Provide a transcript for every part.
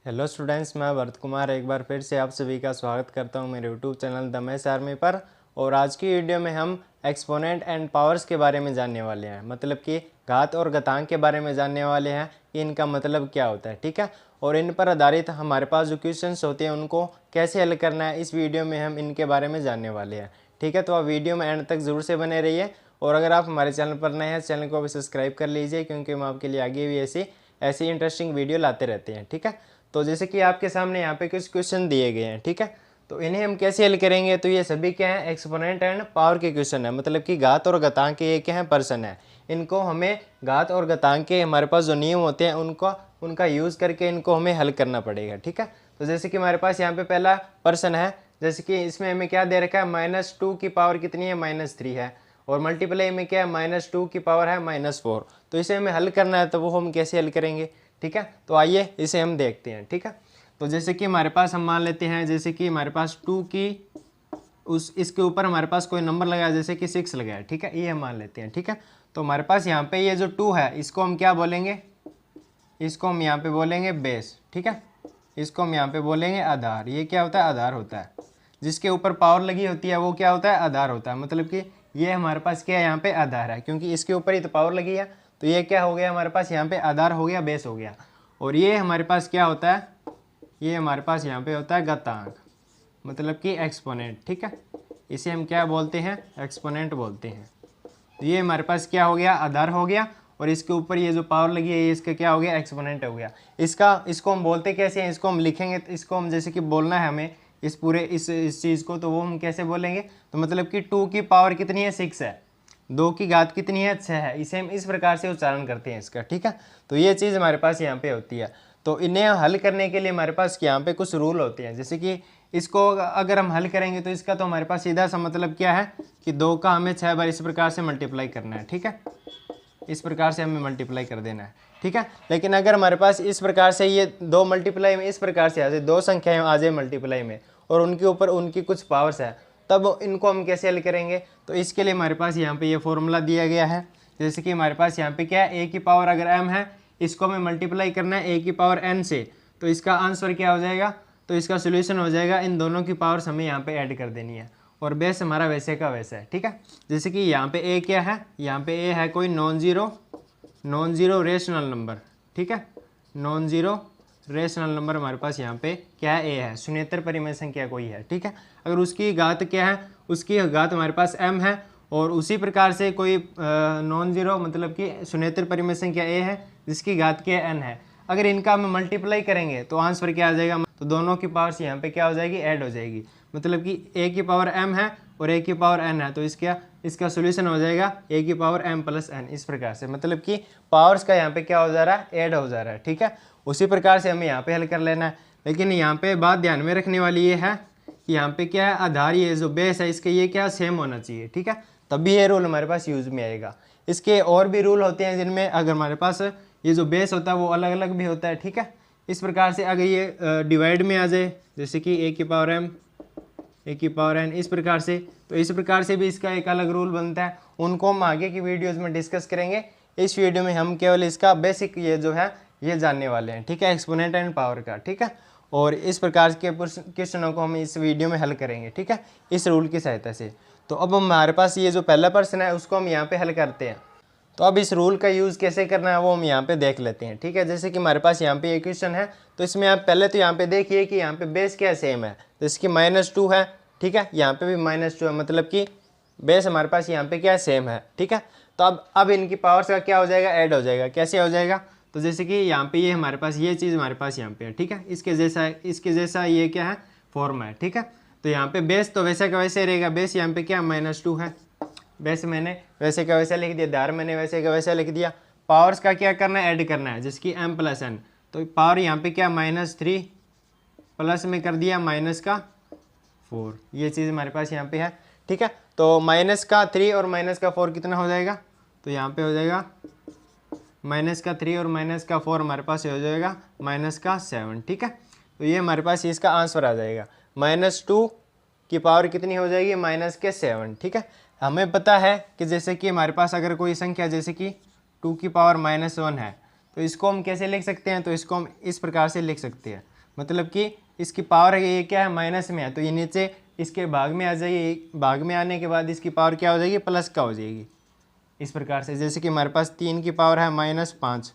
Hello students, मैं भरत कुमार एक बार फिर से आप सभी का स्वागत करता हूं मेरे YouTube channel the maths army पर। और आज की वीडियो में हम एक्सपोनेंट एंड पावर्स के बारे में जानने वाले हैं, मतलब कि घात और घातांक के बारे में जानने वाले हैं कि इनका मतलब क्या होता है। ठीक है, और इन पर आधारित हमारे पास जो क्वेश्चंस होते हैं उनको कैसे हल करना है, इस वीडियो में हम इनके बारे में जानने वाले हैं। ठीक है, तो आप वीडियो में एंड तक ज़रूर से बने रहिए। और अगर आप हमारे चैनल पर नए हैं, चैनल को भी सब्सक्राइब कर लीजिए, क्योंकि हम आपके लिए आगे भी ऐसी इंटरेस्टिंग वीडियो लाते रहते हैं। ठीक है, तो जैसे कि आपके सामने यहाँ पे कुछ क्वेश्चन दिए गए हैं। ठीक है, तो इन्हें हम कैसे हल करेंगे, तो ये सभी क्या है, एक्सपोनेंट एंड पावर के क्वेश्चन है, मतलब कि घात और घातांक के ये क्या है, पर्सन है। इनको हमें घात और घातांक के हमारे पास जो नियम होते हैं उनका यूज़ करके इनको हमें हल करना पड़ेगा। ठीक है, तो जैसे कि हमारे पास यहाँ पे पहला पर्सन है, जैसे कि इसमें हमें क्या दे रखा है, -2 की पावर कितनी है, -3 है। और मल्टीप्लाई में क्या है, -2 की पावर है -4। तो इसे हमें हल करना है, तो वो हम कैसे हल करेंगे। ठीक है, तो आइए इसे हम देखते हैं। ठीक है, तो जैसे कि हमारे पास हम मान लेते हैं, जैसे कि हमारे पास 2 की इसके ऊपर हमारे पास कोई नंबर लगाया, जैसे कि 6 लगाया। ठीक है, ये हम मान लेते हैं। ठीक है, तो हमारे पास यहाँ पे ये जो 2 है, इसको हम क्या बोलेंगे, इसको हम यहाँ पे बोलेंगे बेस। ठीक है, इसको हम यहाँ पे बोलेंगे आधार। ये क्या होता है, आधार होता है। जिसके ऊपर पावर लगी होती है वो क्या होता है, आधार होता है। मतलब कि ये हमारे पास क्या है, यहाँ पे आधार है, क्योंकि इसके ऊपर ही तो पावर लगी है। तो ये क्या हो गया, हमारे पास यहाँ पे आधार हो गया, बेस हो गया। और ये हमारे पास क्या होता है, ये हमारे पास यहाँ पे होता है घातांक, मतलब कि एक्सपोनेंट। ठीक है, इसे हम क्या बोलते हैं, एक्सपोनेंट बोलते हैं। तो ये हमारे पास क्या हो गया, आधार हो गया, और इसके ऊपर ये जो पावर लगी है ये इसका क्या हो गया, एक्सपोनेंट हो गया। इसको हम बोलते कैसे हैं, इसको हम लिखेंगे, तो इसको हम जैसे कि बोलना है हमें इस पूरे इस चीज़ को, तो वो हम कैसे बोलेंगे, तो मतलब कि 2 की पावर कितनी है, 6 है। 2 की घात कितनी है, 6 है। इसे हम इस प्रकार से उच्चारण करते हैं इसका। ठीक है, तो ये चीज़ हमारे पास यहाँ पे होती है। तो इन्हें हल करने के लिए हमारे पास यहाँ पे कुछ रूल होते हैं, जैसे कि इसको अगर हम हल करेंगे तो इसका तो हमारे पास सीधा सा मतलब क्या है कि 2 का हमें 6 बार इस प्रकार से मल्टीप्लाई करना है। ठीक है, इस प्रकार से हमें मल्टीप्लाई कर देना है। ठीक है, लेकिन अगर हमारे पास इस प्रकार से ये 2 मल्टीप्लाई में इस प्रकार से आ जाए, 2 संख्याएं आ जाए मल्टीप्लाई में, और उनके ऊपर उनकी कुछ पावर्स है, तब इनको हम कैसे हल करेंगे। तो इसके लिए हमारे पास यहाँ पे ये फॉर्मूला दिया गया है। जैसे कि हमारे पास यहाँ पे क्या है, a की पावर अगर m है, इसको हमें मल्टीप्लाई करना है a की पावर n से, तो इसका आंसर क्या हो जाएगा, तो इसका सोल्यूशन हो जाएगा, इन दोनों की पावर्स हमें यहाँ पे ऐड कर देनी है, और बेस हमारा वैसे का वैसा है। ठीक है, जैसे कि यहाँ पे a क्या है, यहाँ पे a है कोई नॉन जीरो रेशनल नंबर। ठीक है, नॉन जीरो रेशनल नंबर हमारे पास यहाँ पे क्या है, a है, शून्येतर परिमेय संख्या कोई है। ठीक है, अगर उसकी घात क्या है, उसकी घात हमारे पास m है, और उसी प्रकार से कोई नॉन जीरो मतलब कि शून्येतर परिमेय संख्या a है, जिसकी घात क्या है, n है। अगर इनका हम मल्टीप्लाई करेंगे तो आंसर क्या आ जाएगा, तो दोनों की पावर्स यहाँ पे क्या हो जाएगी, ऐड हो जाएगी। मतलब कि a की पावर m है और a की पावर n है, तो इसका सोल्यूशन हो जाएगा a की पावर m प्लस n। इस प्रकार से मतलब कि पावर्स का यहाँ पे क्या हो जा रहा है, ऐड हो जा रहा है। ठीक है, उसी प्रकार से हमें यहाँ पे हल कर लेना है। लेकिन यहाँ पे बात ध्यान में रखने वाली ये है कि यहाँ पे क्या है, आधार ये जो बेस है इसके ये क्या सेम होना चाहिए। ठीक है, तभी ये रूल हमारे पास यूज में आएगा। इसके और भी रूल होते हैं, जिनमें अगर हमारे पास ये जो बेस होता है वो अलग अलग भी होता है। ठीक है, इस प्रकार से अगर ये डिवाइड में आ जाए, जैसे कि a की पावर m, a की पावर n, इस प्रकार से, तो इस प्रकार से भी इसका एक अलग रूल बनता है। उनको हम आगे की वीडियोस में डिस्कस करेंगे। इस वीडियो में हम केवल इसका बेसिक ये जो है ये जानने वाले हैं। ठीक है, एक्सपोनेंट एंड पावर का। ठीक है, और इस प्रकार के क्वेश्चनों को हम इस वीडियो में हल करेंगे। ठीक है, इस रूल की सहायता से। तो अब हमारे पास ये जो पहला प्रश्न है उसको हम यहाँ पे हल करते हैं। तो अब इस रूल का यूज़ कैसे करना है वो हम यहाँ पे देख लेते हैं। ठीक है, जैसे कि हमारे पास यहाँ पे एक क्वेश्चन है, तो इसमें आप पहले तो यहाँ पे देखिए कि यहाँ पे बेस क्या सेम है, तो इसकी -2 है। ठीक है, यहाँ पे भी -2 है, मतलब कि बेस हमारे पास यहाँ पे क्या सेम है। ठीक है, तो अब इनकी पावर्स का क्या हो जाएगा, ऐड हो जाएगा। कैसे हो जाएगा, तो जैसे कि यहाँ पे ये हमारे पास ये चीज़ हमारे पास यहाँ पे है। ठीक है, इसके जैसा ये क्या है, फॉर्म है। ठीक है, तो यहाँ पे बेस तो वैसे का वैसे रहेगा। बेस यहाँ पे क्या -2 है, बेस मैंने वैसे का वैसा लिख दिया, धार मैंने वैसे का वैसा लिख दिया। पावर्स का क्या करना है, ऐड करना है, जिसकी m प्लस n। तो पावर यहाँ पे क्या -3 प्लस में कर दिया -4। ये चीज़ हमारे पास यहाँ पे है। ठीक है, तो -3 और -4 कितना हो जाएगा, तो यहाँ पे हो जाएगा -3 और -4 हमारे पास हो जाएगा -7। ठीक है, तो ये हमारे पास इसका आंसर आ जाएगा। -2 की पावर कितनी हो जाएगी, -7। ठीक है, हमें पता है कि जैसे कि हमारे पास अगर कोई संख्या जैसे कि 2 की पावर -1 है, तो इसको हम कैसे लिख सकते हैं, तो इसको हम इस प्रकार से लिख सकते हैं। मतलब कि इसकी पावर है ये क्या है, माइनस में है, तो ये नीचे इसके भाग में आ जाएगी, भाग में आने के बाद इसकी पावर क्या हो जाएगी, प्लस का हो जाएगी। इस प्रकार से जैसे कि हमारे पास 3 की पावर है -5,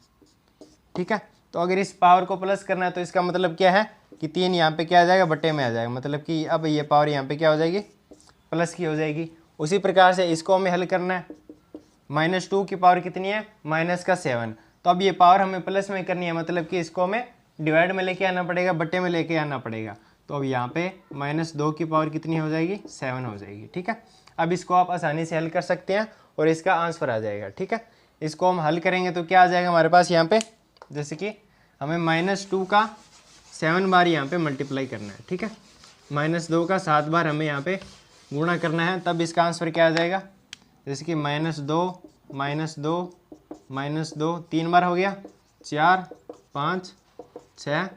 ठीक है। तो अगर इस पावर को प्लस करना है तो इसका मतलब क्या है कि 3 यहाँ पे क्या आ जाएगा, बटे में आ जाएगा, मतलब कि अब ये पावर यहाँ पे क्या हो जाएगी, प्लस की हो जाएगी। उसी प्रकार से इसको हमें हल करना है, -2 की पावर कितनी है, -7, तो अब ये पावर हमें प्लस में करनी है, मतलब कि इसको हमें डिवाइड में लेके आना पड़ेगा, बट्टे में लेके आना पड़ेगा। तो अब यहाँ पे -2 की पावर कितनी हो जाएगी, 7 हो जाएगी, ठीक है। अब इसको आप आसानी से हल कर सकते हैं और इसका आंसर आ जाएगा, ठीक है। इसको हम हल करेंगे तो क्या आ जाएगा हमारे पास यहाँ पे, जैसे कि हमें -2 का 7 बार यहाँ पे मल्टीप्लाई करना है, ठीक है। -2 का 7 बार हमें यहाँ पे गुणा करना है, तब इसका आंसर क्या आ जाएगा, जैसे कि -2 3 बार हो गया, 4 5 6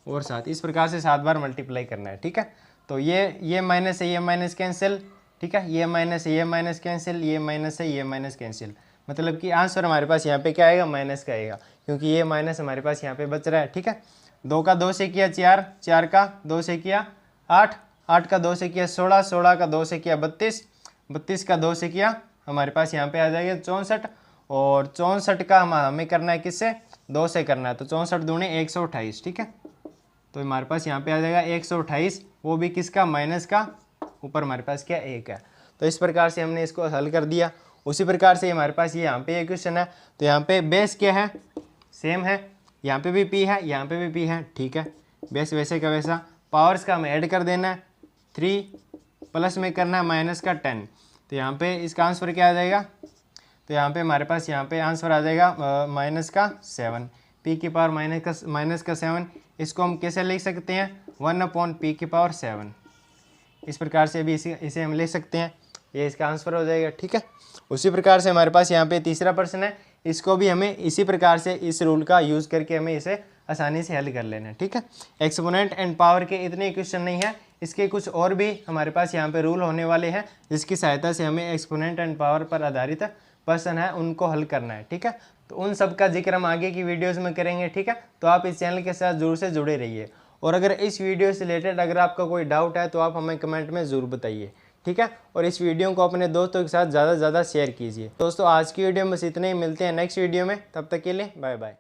और 7, इस प्रकार से 7 बार मल्टीप्लाई करना है, ठीक है। तो ये माइनस है, ये माइनस कैंसिल, ठीक है, ये माइनस है, ये माइनस कैंसिल, ये माइनस है, ये माइनस कैंसिल, मतलब कि आंसर हमारे पास यहाँ पे क्या आएगा, माइनस का आएगा, क्योंकि ये माइनस हमारे पास यहाँ पे बच रहा है, ठीक है। 2 का 2 से किया 4, 4 का 2 से किया 8, 8 का 2 से किया 16, 16 का 2 से किया 32, 32 का 2 से किया हमारे पास यहाँ पे आ जाएगा 64, और 64 का हमें करना है किससे, 2 से करना है, तो 64 दूनी 128, ठीक है। तो हमारे पास यहाँ पे आ जाएगा 128, वो भी किसका, माइनस का, ऊपर हमारे पास क्या 1 है। तो इस प्रकार से हमने इसको हल कर दिया। उसी प्रकार से हमारे पास ये यहाँ पे एक क्वेश्चन है, तो यहाँ पे बेस क्या है, सेम है, यहाँ पे भी p है, यहाँ पे भी p है, ठीक है। बेस वैसे का वैसा, पावर्स का हमें ऐड कर देना है, 3 प्लस में करना है माइनस का 10, तो यहाँ पे इसका आंसर क्या आ जाएगा, तो यहाँ पे हमारे पास यहाँ पे आंसर आ जाएगा -7, p की पावर -7, इसको हम कैसे लिख सकते हैं, 1/p की पावर 7, इस प्रकार से भी इसे हम ले सकते हैं, ये इसका आंसर हो जाएगा, ठीक है। उसी प्रकार से हमारे पास यहाँ पे तीसरा प्रश्न है, इसको भी हमें इसी प्रकार से इस रूल का यूज़ करके हमें इसे आसानी से हल कर लेना है, ठीक है। एक्सपोनेंट एंड पावर के इतने क्वेश्चन नहीं है, इसके कुछ और भी हमारे पास यहाँ पे रूल होने वाले हैं, जिसकी सहायता से हमें एक्सपोनेंट एंड पावर पर आधारित प्रश्न है उनको हल करना है, ठीक है। तो उन सब का जिक्र हम आगे की वीडियोज़ में करेंगे, ठीक है। तो आप इस चैनल के साथ जरूर से जुड़े रहिए, और अगर इस वीडियो से रिलेटेड अगर आपका कोई डाउट है तो आप हमें कमेंट में ज़रूर बताइए, ठीक है। और इस वीडियो को अपने दोस्तों के साथ ज़्यादा से ज़्यादा शेयर कीजिए। दोस्तों आज की वीडियो में बस इतने ही, मिलते हैं नेक्स्ट वीडियो में, तब तक के लिए बाय बाय।